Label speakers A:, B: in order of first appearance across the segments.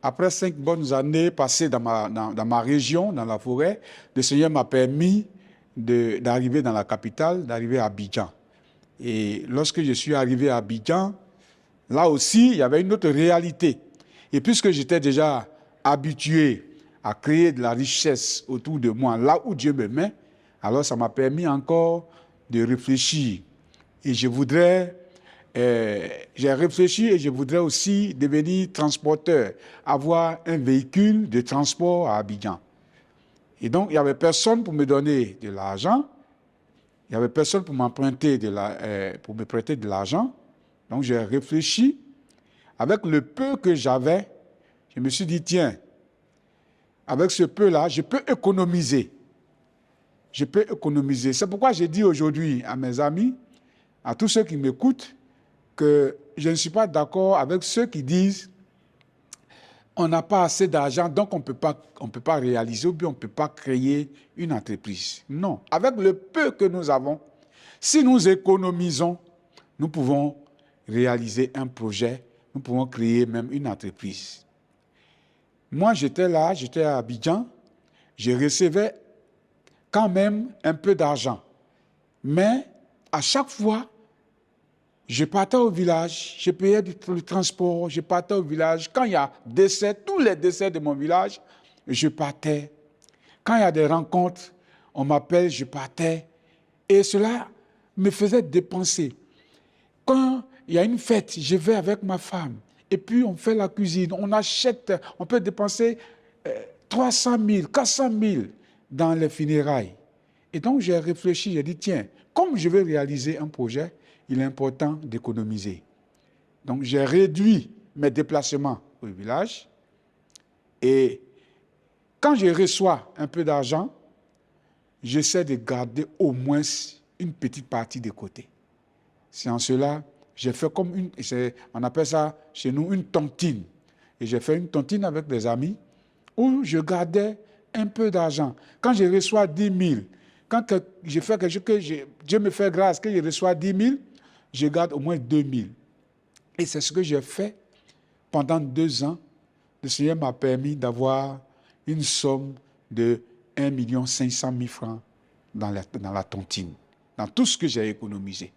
A: Après 5 bonnes années passées dans ma région, dans la forêt, le Seigneur m'a permis d'arriver dans la capitale, d'arriver à Abidjan. Et lorsque je suis arrivé à Abidjan, là aussi, il y avait une autre réalité. Et puisque j'étais déjà habitué à créer de la richesse autour de moi, là où Dieu me met, alors ça m'a permis encore de réfléchir. Et j'ai réfléchi et je voudrais aussi devenir transporteur, avoir un véhicule de transport à Abidjan. Et donc, il n'y avait personne pour me donner de l'argent, il n'y avait personne pour m'emprunter pour me prêter de l'argent. Donc, j'ai réfléchi. Avec le peu que j'avais, je me suis dit, tiens, avec ce peu-là, je peux économiser. Je peux économiser. C'est pourquoi j'ai dit aujourd'hui à mes amis, à tous ceux qui m'écoutent, que je ne suis pas d'accord avec ceux qui disent on n'a pas assez d'argent, donc on ne peut pas réaliser ou bien on ne peut pas créer une entreprise. Non, avec le peu que nous avons, si nous économisons, nous pouvons réaliser un projet, nous pouvons créer même une entreprise. Moi, j'étais là, j'étais à Abidjan, je recevais quand même un peu d'argent. Mais à chaque fois, je partais au village, je payais le transport, je partais au village. Quand il y a décès, tous les décès de mon village, je partais. Quand il y a des rencontres, on m'appelle, je partais. Et cela me faisait dépenser. Quand il y a une fête, je vais avec ma femme. Et puis on fait la cuisine, on achète, on peut dépenser 300 000, 400 000 dans les funérailles. Et donc j'ai réfléchi, j'ai dit, tiens, comme je veux réaliser un projet, il est important d'économiser. Donc j'ai réduit mes déplacements au village et quand je reçois un peu d'argent, j'essaie de garder au moins une petite partie de côté. C'est en cela, j'ai fait comme on appelle ça chez nous une tontine. Et j'ai fait une tontine avec des amis où je gardais un peu d'argent. Quand je reçois 10 000, quand je fais quelque chose que Dieu me fait grâce, que je reçois 10 000, je garde au moins 2 000. Et c'est ce que j'ai fait pendant 2 ans. Le Seigneur m'a permis d'avoir une somme de 1 500 000 francs dans la tontine, dans tout ce que j'ai économisé.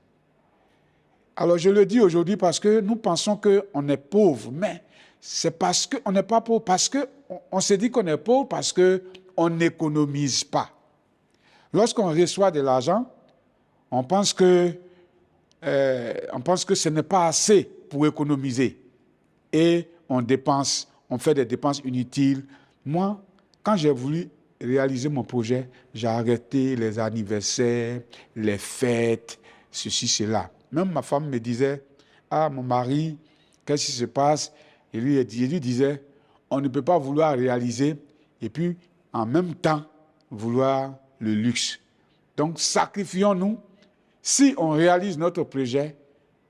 A: Alors je le dis aujourd'hui parce que nous pensons qu'on est pauvre, mais c'est parce qu'on n'est pas pauvre, parce qu'on se dit qu'on est pauvre parce qu'on n'économise pas. Lorsqu'on reçoit de l'argent, on pense que ce n'est pas assez pour économiser. Et on dépense, on fait des dépenses inutiles. Moi, quand j'ai voulu réaliser mon projet, j'ai arrêté les anniversaires, les fêtes, ceci, cela. Même ma femme me disait, ah, mon mari, qu'est-ce qui se passe? Et je lui disais, on ne peut pas vouloir réaliser et puis en même temps vouloir le luxe. Donc, sacrifions-nous. Si on réalise notre projet,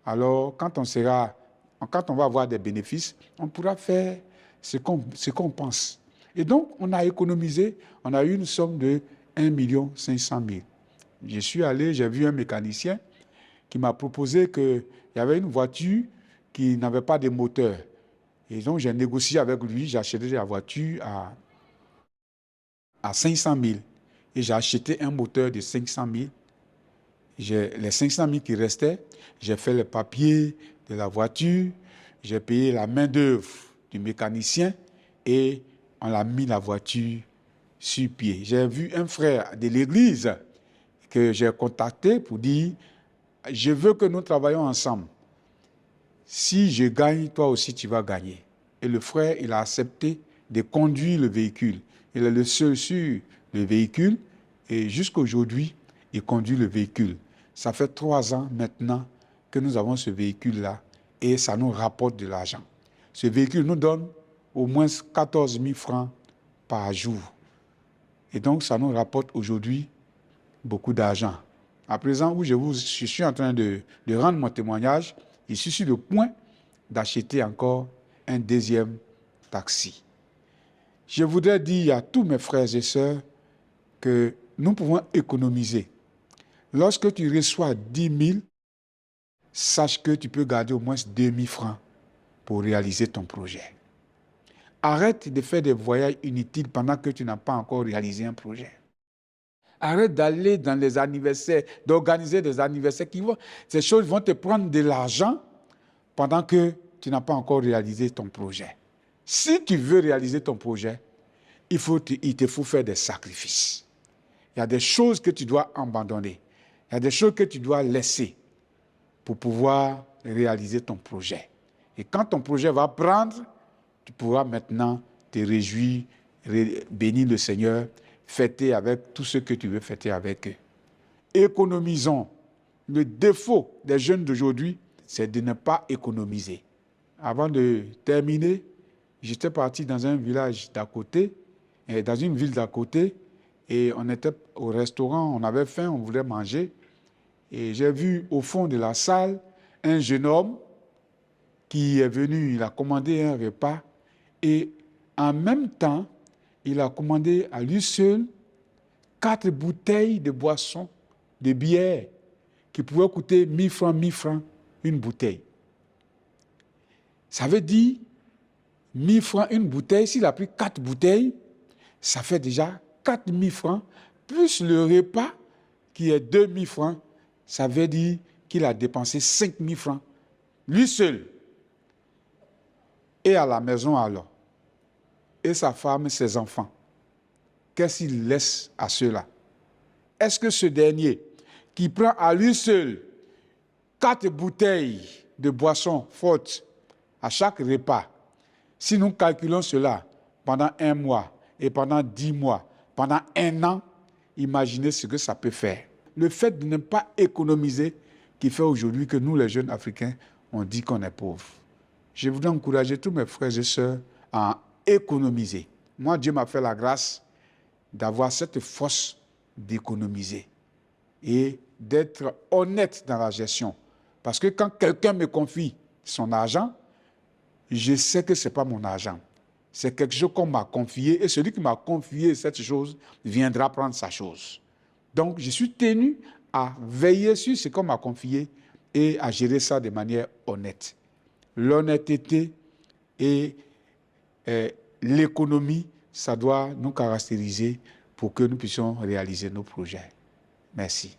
A: alors quand on va avoir des bénéfices, on pourra faire ce qu'on pense. Et donc, on a économisé, on a eu une somme de 1 500 000. Je suis allé, j'ai vu un mécanicien qui m'a proposé qu'il y avait une voiture qui n'avait pas de moteur. Et donc, j'ai négocié avec lui, j'ai acheté la voiture à 500 000. Et j'ai acheté un moteur de 500 000. Les 500 000 qui restaient, j'ai fait le papier de la voiture, j'ai payé la main-d'œuvre du mécanicien et on a mis la voiture sur pied. J'ai vu un frère de l'église que j'ai contacté pour dire « Je veux que nous travaillions ensemble. Si je gagne, toi aussi tu vas gagner. » Et le frère, il a accepté de conduire le véhicule. Il est le seul sur le véhicule et jusqu'à aujourd'hui, il conduit le véhicule. Ça fait 3 ans maintenant que nous avons ce véhicule-là et ça nous rapporte de l'argent. Ce véhicule nous donne au moins 14 000 francs par jour. Et donc, ça nous rapporte aujourd'hui beaucoup d'argent. À présent, où je suis en train de rendre mon témoignage, je suis sur le point d'acheter encore un deuxième taxi. Je voudrais dire à tous mes frères et sœurs que nous pouvons économiser. Lorsque tu reçois 10 000, sache que tu peux garder au moins 2000 francs pour réaliser ton projet. Arrête de faire des voyages inutiles pendant que tu n'as pas encore réalisé un projet. Arrête d'aller dans les anniversaires, d'organiser des anniversaires ces choses vont te prendre de l'argent pendant que tu n'as pas encore réalisé ton projet. Si tu veux réaliser ton projet, il te faut faire des sacrifices. Il y a des choses que tu dois abandonner. Il y a des choses que tu dois laisser pour pouvoir réaliser ton projet. Et quand ton projet va prendre, tu pourras maintenant te réjouir, bénir le Seigneur, fêter avec tout ce que tu veux fêter avec eux. Économisons. Le défaut des jeunes d'aujourd'hui, c'est de ne pas économiser. Avant de terminer, j'étais parti dans un village d'à côté, dans une ville d'à côté, et on était au restaurant, on avait faim, on voulait manger. Et j'ai vu au fond de la salle un jeune homme qui est venu, il a commandé un repas et en même temps, il a commandé à lui seul 4 bouteilles de boissons, de bière, qui pouvaient coûter 1000 francs une bouteille. Ça veut dire 1000 francs une bouteille. S'il a pris 4 bouteilles, ça fait déjà 4000 francs, plus le repas qui est 2000 francs, ça veut dire qu'il a dépensé 5000 francs, lui seul. Et à la maison alors, et sa femme, ses enfants, qu'est-ce qu'il laisse à ceux-là? Est-ce que ce dernier, qui prend à lui seul 4 bouteilles de boissons fortes à chaque repas, si nous calculons cela pendant 1 mois et pendant 10 mois, pendant 1 an, imaginez ce que ça peut faire. Le fait de ne pas économiser qui fait aujourd'hui que nous, les jeunes Africains, on dit qu'on est pauvres. Je voudrais encourager tous mes frères et sœurs à économiser. Moi, Dieu m'a fait la grâce d'avoir cette force d'économiser et d'être honnête dans la gestion. Parce que quand quelqu'un me confie son argent, je sais que ce n'est pas mon argent. C'est quelque chose qu'on m'a confié et celui qui m'a confié cette chose viendra prendre sa chose. Donc, je suis tenu à veiller sur ce qu'on m'a confié et à gérer ça de manière honnête. L'honnêteté et l'économie, ça doit nous caractériser pour que nous puissions réaliser nos projets. Merci.